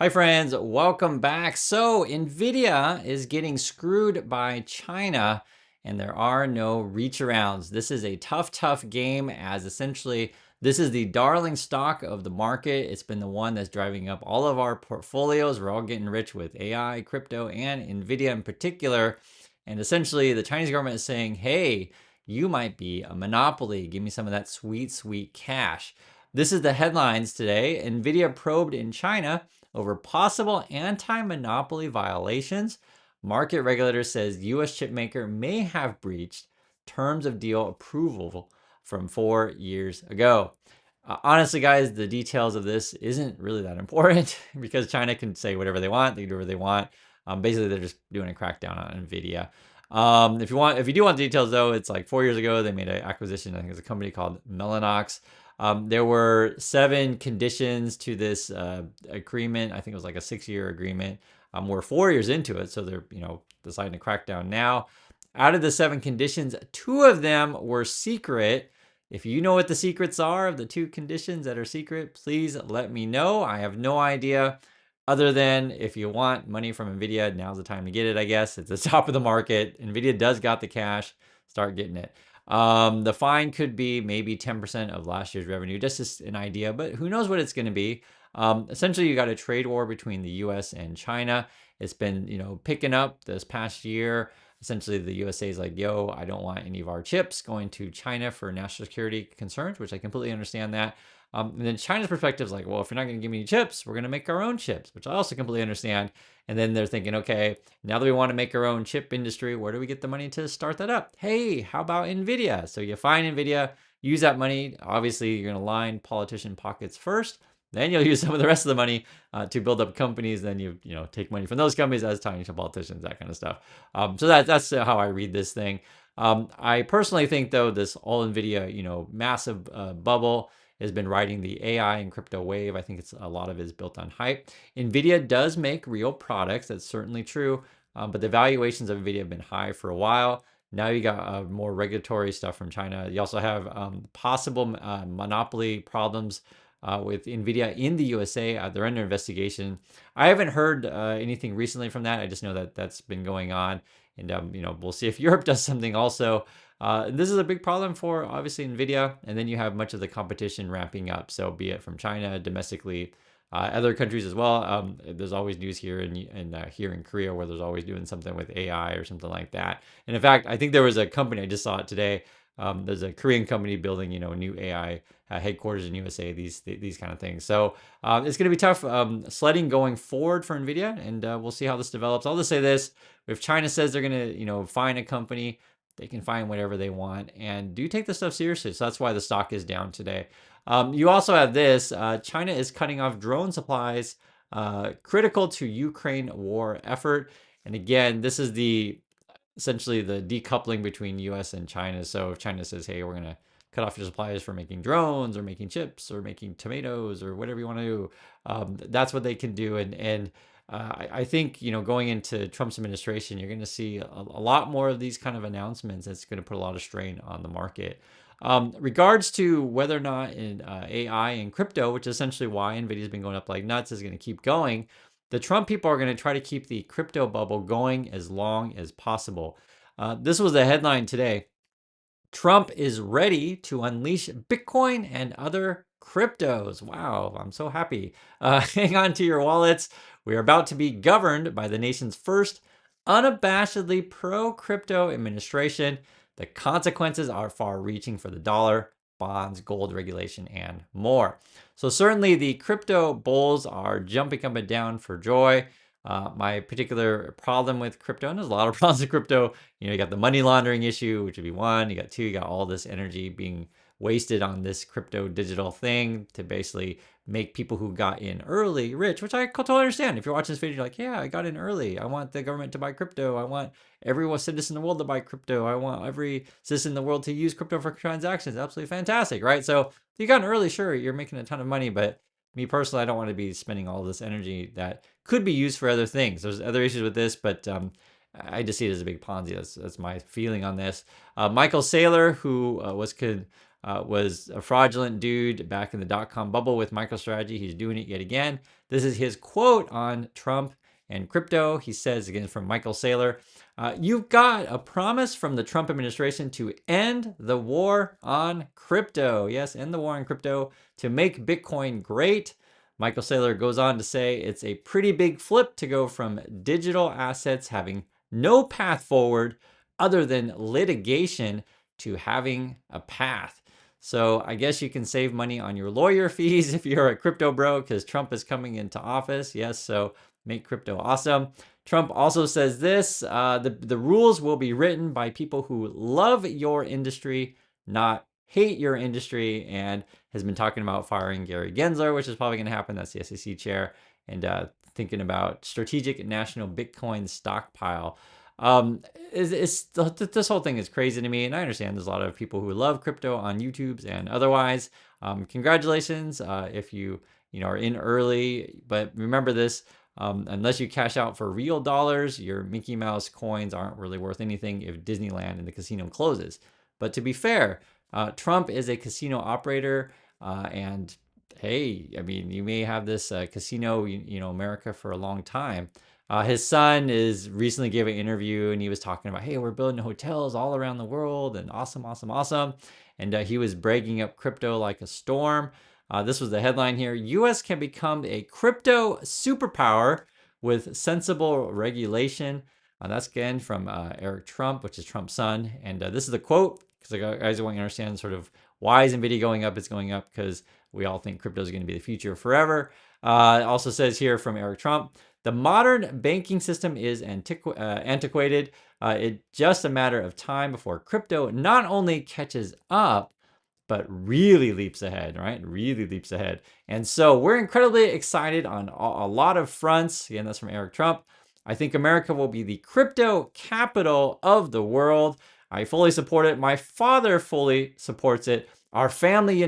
Hi friends, welcome back. So Nvidia is getting screwed by China and there are no reach arounds. This is a tough game as essentially this is the darling stock of the market. It's been the one that's driving up all of our portfolios. We're all getting rich with AI, crypto, and Nvidia in particular. And essentially the Chinese government is saying, hey, you might be a monopoly. Give me some of that sweet cash. This is the headlines today. Nvidia probed in China over possible anti-monopoly violations. Market regulator says U.S. chipmaker may have breached terms of deal approval from 4 years ago. Honestly, guys, the details of this isn't really that important because China can say whatever they want. They can do whatever they want. Basically, they're just doing a crackdown on Nvidia. If you do want the details though, it's like 4 years ago they made an acquisition. I think it's a company called Mellanox. There were 7 conditions to this agreement. I think it was like a 6-year agreement. We're 4 years into it, so they're deciding to crack down now. Out of the 7 conditions, 2 of them were secret. If you know what the secrets are of the 2 conditions that are secret, please let me know. I have no idea. Other than if you want money from Nvidia, now's the time to get it, I guess. It's the top of the market. Nvidia does got the cash. Start getting it. The fine could be maybe 10% of last year's revenue, just an idea, but who knows what it's going to be. Essentially, you got a trade war between the U.S. and China. It's been, picking up this past year. Essentially, the USA is like, yo, I don't want any of our chips going to China for national security concerns, which I completely understand that. And then China's perspective is like, well, if you're not going to give me any chips, we're going to make our own chips, which I also completely understand. And then they're thinking, okay, now that we want to make our own chip industry, where do we get the money to start that up? Hey, how about Nvidia? So you find Nvidia, use that money. Obviously, you're going to line politician pockets first. Then you'll use some of the rest of the money to build up companies. Then you take money from those companies as tiny to politicians, that kind of stuff. So that's how I read this thing. I personally think though this all Nvidia massive bubble has been riding the AI and crypto wave. I think it's a lot of it is built on hype. Nvidia does make real products. That's certainly true. But the valuations of Nvidia have been high for a while. Now you got more regulatory stuff from China. You also have possible monopoly problems with Nvidia in the USA. They're under investigation. I haven't heard anything recently from that. I just know that that's been going on. And, we'll see if Europe does something also. This is a big problem for obviously Nvidia, and then you have much of the competition ramping up. So be it from China, domestically, other countries as well. There's always news here and here in Korea where there's always doing something with AI or something like that. And in fact, I think there was a company, I just saw it today. There's a Korean company building new AI headquarters in USA. These kind of things. So it's going to be tough sledding going forward for Nvidia, and we'll see how this develops. I'll just say this: if China says they're going to fine a company, they can find whatever they want, and do take this stuff seriously. So that's why the stock is down today. You also have this. China is cutting off drone supplies, critical to Ukraine war effort. And again, this is essentially the decoupling between U.S. and China. So if China says, hey, we're going to cut off your supplies for making drones or making chips or making tomatoes or whatever you want to do, that's what they can do. And I think, going into Trump's administration, you're going to see a lot more of these kind of announcements. It's going to put a lot of strain on the market. Regards to whether or not in AI and crypto, which is essentially why Nvidia's been going up like nuts, is going to keep going. The Trump people are going to try to keep the crypto bubble going as long as possible. This was a headline today. Trump is ready to unleash Bitcoin and other cryptos. Wow, I'm so happy. Hang on to your wallets. We are about to be governed by the nation's first unabashedly pro-crypto administration. The consequences are far-reaching for the dollar, bonds, gold regulation, and more. So certainly the crypto bulls are jumping up and down for joy. My particular problem with crypto, and there's a lot of problems with crypto. You got the money laundering issue, which would be one. You got two, you got all this energy being wasted on this crypto digital thing to basically make people who got in early rich, which I totally understand. If you're watching this video, you're like, yeah, I got in early. I want the government to buy crypto. I want every citizen in the world to buy crypto. I want every citizen in the world to use crypto for transactions. Absolutely fantastic, right? So if you got in early, sure, you're making a ton of money, but me personally, I don't want to be spending all this energy that could be used for other things. There's other issues with this, but I just see it as a big Ponzi. That's my feeling on this. Michael Saylor, who was was a fraudulent dude back in the dot-com bubble with MicroStrategy. He's doing it yet again. This is his quote on Trump and crypto. He says, again, from Michael Saylor, you've got a promise from the Trump administration to end the war on crypto. Yes, end the war on crypto to make Bitcoin great. Michael Saylor goes on to say it's a pretty big flip to go from digital assets having no path forward other than litigation to having a path. So I guess you can save money on your lawyer fees if you're a crypto bro, because Trump is coming into office. Yes, so make crypto awesome. Trump also says this, the rules will be written by people who love your industry, not hate your industry, and has been talking about firing Gary Gensler, which is probably going to happen. That's the SEC chair, and thinking about strategic national Bitcoin stockpile. This whole thing is crazy to me, and I understand there's a lot of people who love crypto on YouTubes and otherwise. Congratulations if you are in early, but remember this. Unless you cash out for real dollars, your Mickey Mouse coins aren't really worth anything if Disneyland and the casino closes. But to be fair, Trump is a casino operator, and hey, I mean, you may have this casino, America for a long time. His son is recently gave an interview, and he was talking about, hey, we're building hotels all around the world, and awesome, awesome, awesome. And he was bragging up crypto like a storm. This was the headline here. U.S. can become a crypto superpower with sensible regulation. That's again from Eric Trump, which is Trump's son. And this is the quote, because the guys want to understand sort of why is Nvidia going up? It's going up because we all think crypto is going to be the future forever. It also says here from Eric Trump, the modern banking system is antiquated. It's just a matter of time before crypto not only catches up, but really leaps ahead, right? Really leaps ahead. And so we're incredibly excited on a lot of fronts. Again, that's from Eric Trump. I think America will be the crypto capital of the world. I fully support it. My father fully supports it. Our family,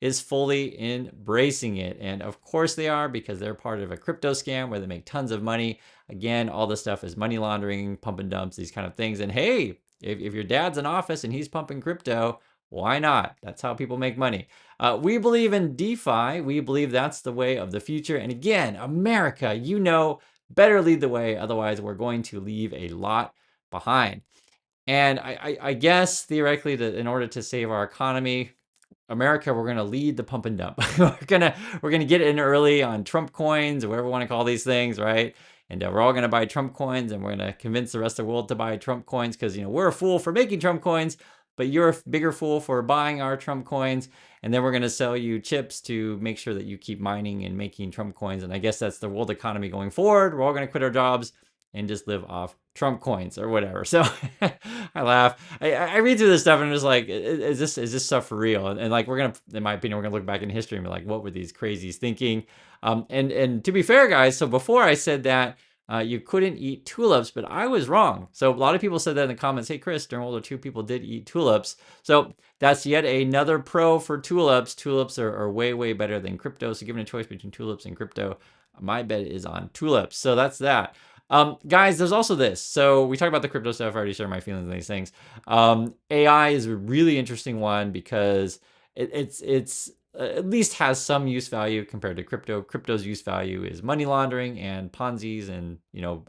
is fully embracing it. And of course they are, because they're part of a crypto scam where they make tons of money. Again, all this stuff is money laundering, pump and dumps, these kind of things. And hey, if your dad's in office and he's pumping crypto, why not? That's how people make money. We believe in DeFi. We believe that's the way of the future. And again, America, better lead the way. Otherwise, we're going to leave a lot behind. And I guess theoretically, in order to save our economy, America, we're going to lead the pump and dump. we're gonna get in early on Trump coins, or whatever we want to call these things, right? And we're all going to buy Trump coins, and we're going to convince the rest of the world to buy Trump coins because we're a fool for making Trump coins, but you're a bigger fool for buying our Trump coins. And then we're going to sell you chips to make sure that you keep mining and making Trump coins. And I guess that's the world economy going forward. We're all going to quit our jobs and just live off Trump coins or whatever. So I laugh. I read through this stuff and I'm just like, is this stuff for real? And like, in my opinion, we're gonna look back in history and be like, what were these crazies thinking? And to be fair, guys, so before I said that you couldn't eat tulips, but I was wrong. So a lot of people said that in the comments. Hey, Chris, during World War II, people did eat tulips. So that's yet another pro for tulips. Tulips are way, way better than crypto. So given a choice between tulips and crypto, my bet is on tulips. So that's that. Guys, there's also this. So we talked about the crypto stuff. I already shared my feelings on these things. AI is a really interesting one because it's at least has some use value compared to crypto. Crypto's use value is money laundering and Ponzi's, and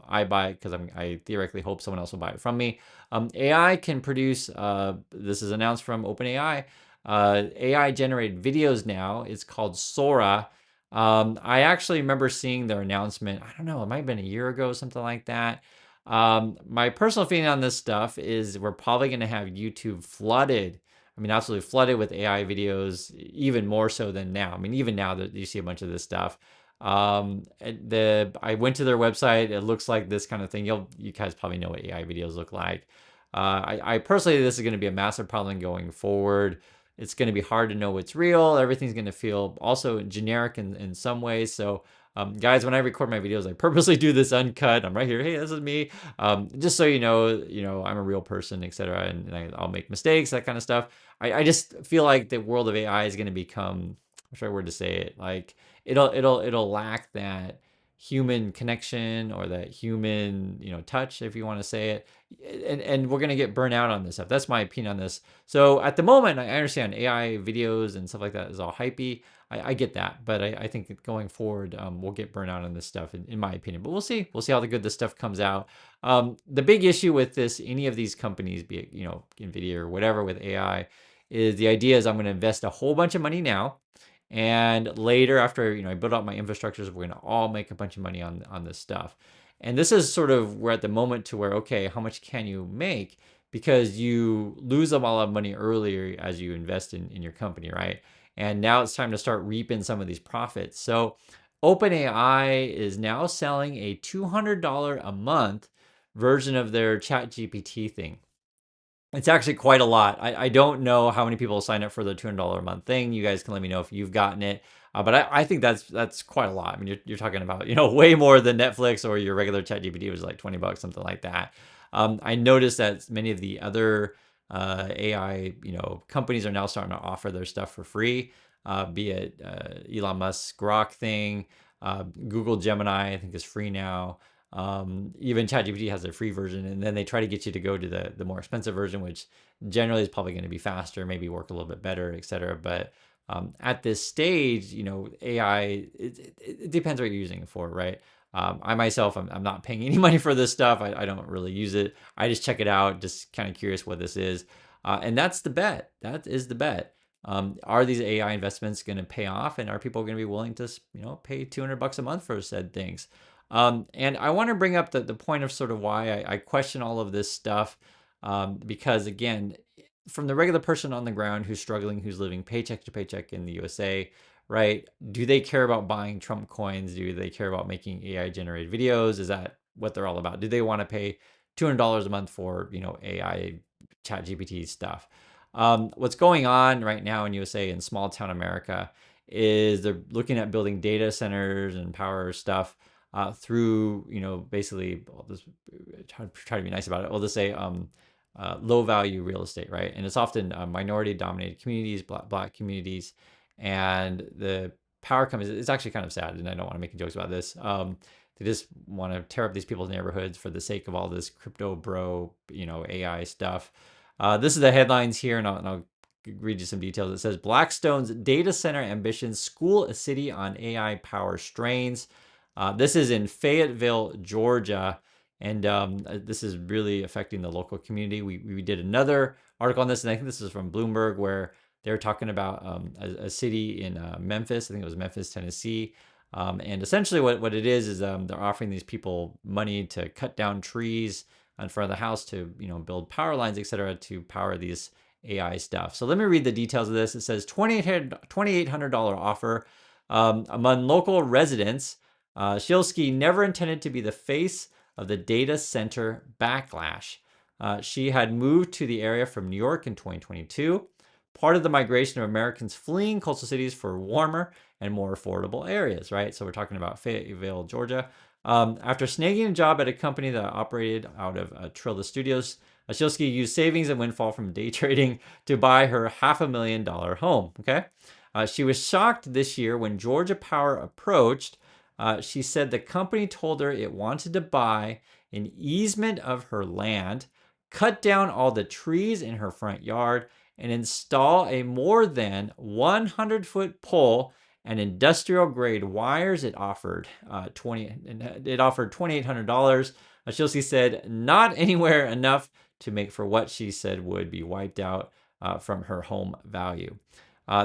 I buy it because I theoretically hope someone else will buy it from me. AI can produce. This is announced from OpenAI. AI generated videos now. It's called Sora. I actually remember seeing their announcement. I don't know, it might have been a year ago, something like that. My personal feeling on this stuff is we're probably going to have YouTube flooded. I mean, absolutely flooded with AI videos, even more so than now. I mean, even now that you see a bunch of this stuff. I went to their website. It looks like this kind of thing. You guys probably know what AI videos look like. I personally, this is going to be a massive problem going forward. It's going to be hard to know what's real. Everything's going to feel also generic in some ways. So guys, when I record my videos, I purposely do this uncut. I'm right here. Hey, this is me. Just so you know, I'm a real person, etc. And I'll make mistakes, that kind of stuff. I just feel like the world of AI is going to become, what's the right word to say it? Like it'll lack that human connection or that human, touch, if you want to say it. And we're gonna get burnt out on this stuff. That's my opinion on this. So at the moment, I understand AI videos and stuff like that is all hypey. I get that, but I think going forward, we'll get burnt out on this stuff, in my opinion. But we'll see. We'll see how the good this stuff comes out. The big issue with this, any of these companies, be it Nvidia or whatever with AI, is the idea is I'm going to invest a whole bunch of money now, and later after I build out my infrastructures, we're going to all make a bunch of money on this stuff. And this is sort of we're at the moment to where, okay, how much can you make? Because you lose a lot of money earlier as you invest in your company, right? And now it's time to start reaping some of these profits. So OpenAI is now selling a $200 a month version of their chat GPT thing. It's actually quite a lot. I don't know how many people sign up for the $200 a month thing. You guys can let me know if you've gotten it. But I think that's quite a lot. I mean, you're talking about way more than Netflix or your regular ChatGPT was like $20, something like that. I noticed that many of the other AI companies are now starting to offer their stuff for free. Be it Elon Musk's Grok thing, Google Gemini I think is free now. Even ChatGPT has a free version, and then they try to get you to go to the more expensive version, which generally is probably going to be faster, maybe work a little bit better, etc. But at this stage, AI, it depends what you're using it for, right? I myself, I'm not paying any money for this stuff. I don't really use it. I just check it out, just kind of curious what this is. And that's the bet. That is the bet. Are these AI investments going to pay off, and are people going to be willing to, pay $200 a month for said things? And I want to bring up the point of sort of why I question all of this stuff, because again, from the regular person on the ground who's struggling, who's living paycheck to paycheck in the USA, right? Do they care about buying Trump coins? Do they care about making AI generated videos? Is that what they're all about? Do they want to pay $200 a month for, AI chat GPT stuff? What's going on right now in USA, in small town America, is they're looking at building data centers and power stuff through, basically, I'll just try to be nice about it. I'll just say low value real estate, right? And it's often minority dominated communities, black communities, and the power companies. It's actually kind of sad, and I don't want to make jokes about this. They just want to tear up these people's neighborhoods for the sake of all this crypto bro, AI stuff. This is the headlines here, and I'll read you some details. It says Blackstone's data center ambitions school a city on AI power strains. This is in Fayetteville, Georgia, and this is really affecting the local community. We did another article on this, and I think this is from Bloomberg, where they're talking about a city in Memphis. I think it was Memphis, Tennessee. And essentially what it is they're offering these people money to cut down trees in front of the house to build power lines, etc., to power these AI stuff. So let me read the details of this. It says $2,800 offer among local residents. Shilsky never intended to be the face of the data center backlash. She had moved to the area from New York in 2022, part of the migration of Americans fleeing coastal cities for warmer and more affordable areas, right? So we're talking about Fayetteville, Georgia. After snagging a job at a company that operated out of Trilla Studios, Shilsky used savings and windfall from day trading to buy her $500,000 home, okay? She was shocked this year when Georgia Power approached. She said the company told her it wanted to buy an easement of her land, cut down all the trees in her front yard, and install a more than 100-foot pole and industrial grade wires. It offered $2,800. Shilsky said not anywhere enough to make for what she said would be wiped out from her home value.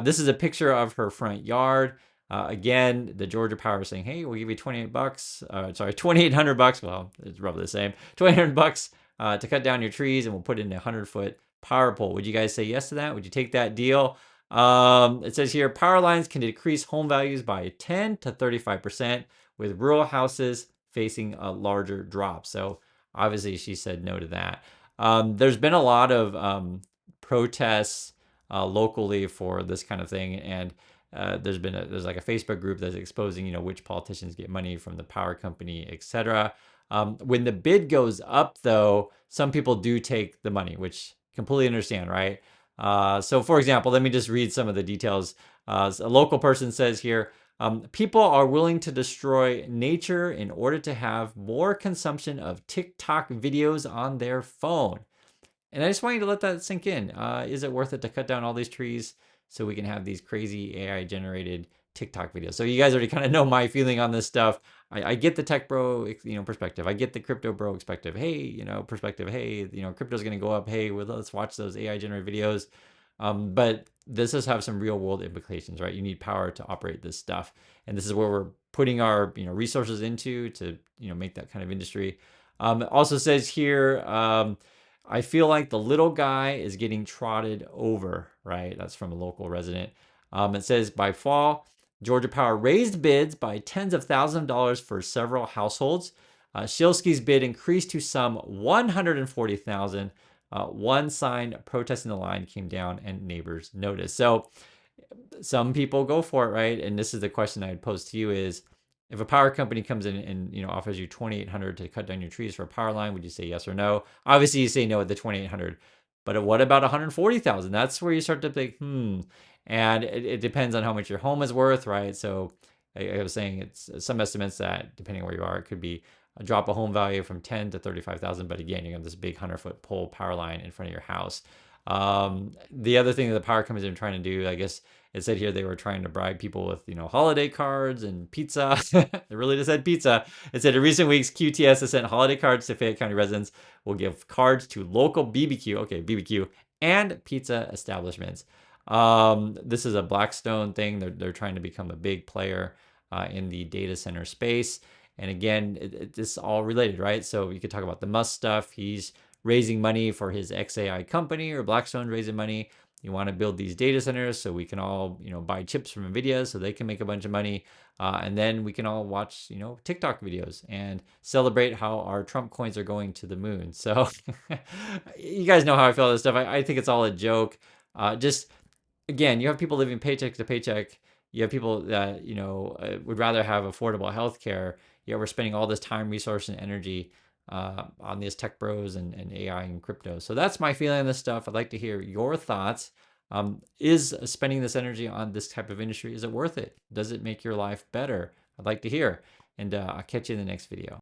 This is a picture of her front yard. Again, the Georgia Power is saying, "Hey, we'll give you $2,800. Well, it's roughly the same. $2,800 to cut down your trees, and we'll put in a 100-foot power pole." Would you guys say yes to that? Would you take that deal? It says here, power lines can decrease home values by 10 to 35%, with rural houses facing a larger drop. So obviously, she said no to that. There's been a lot of protests locally for this kind of thing, and there's like a Facebook group that's exposing which politicians get money from the power company, etc. When the bid goes up, though, some people do take the money, which completely understand, right? So for example, let me just read some of the details. A local person says here, People are willing to destroy nature in order to have more consumption of TikTok videos on their phone. And I just want you to let that sink in. Is it worth it to cut down all these trees so we can have these crazy AI generated TikTok videos? So you guys already kind of know my feeling on this stuff. I get the tech bro, perspective. I get the crypto bro perspective. Hey, perspective. Hey, crypto's going to go up. Hey, well, let's watch those AI generated videos. But this does have some real world implications, right? You need power to operate this stuff, and this is where we're putting our resources into to make that kind of industry. It also says here. I feel like the little guy is getting trotted over, right? That's from a local resident. It says by fall, Georgia Power raised bids by tens of thousands of dollars for several households. Shilsky's bid increased to some 140,000. One sign protesting the line came down and neighbors noticed. So some people go for it, right? And this is the question I'd pose to you is, if a power company comes in and offers you 2,800 to cut down your trees for a power line, would you say yes or no? Obviously, you say no at the 2,800. But what about 140,000? That's where you start to think, And it depends on how much your home is worth, right? So I was saying it's some estimates that depending on where you are, it could be a drop of home value from 10 to 35,000. But again, you have this big 100-foot pole power line in front of your house. The other thing that the power companies are trying to do, I guess it said here they were trying to bribe people with, holiday cards and pizza. It really just said pizza. It said in recent weeks, QTS has sent holiday cards to Fayette County residents. Will give cards to local BBQ and pizza establishments. This is a Blackstone thing. They're trying to become a big player in the data center space. And again, it's all related, right? So you could talk about the Musk stuff. He's raising money for his XAI company, or Blackstone raising money. You want to build these data centers so we can all, buy chips from Nvidia so they can make a bunch of money. And then we can all watch, TikTok videos and celebrate how our Trump coins are going to the moon. So you guys know how I feel about this stuff. I think it's all a joke. Just again, you have people living paycheck to paycheck. You have people that would rather have affordable health care. Yet we're spending all this time, resource, and energy on these tech bros and AI and crypto. So that's my feeling on this stuff. I'd like to hear your thoughts. Is spending this energy on this type of industry, is it worth it? Does it make your life better? I'd like to hear. And I'll catch you in the next video.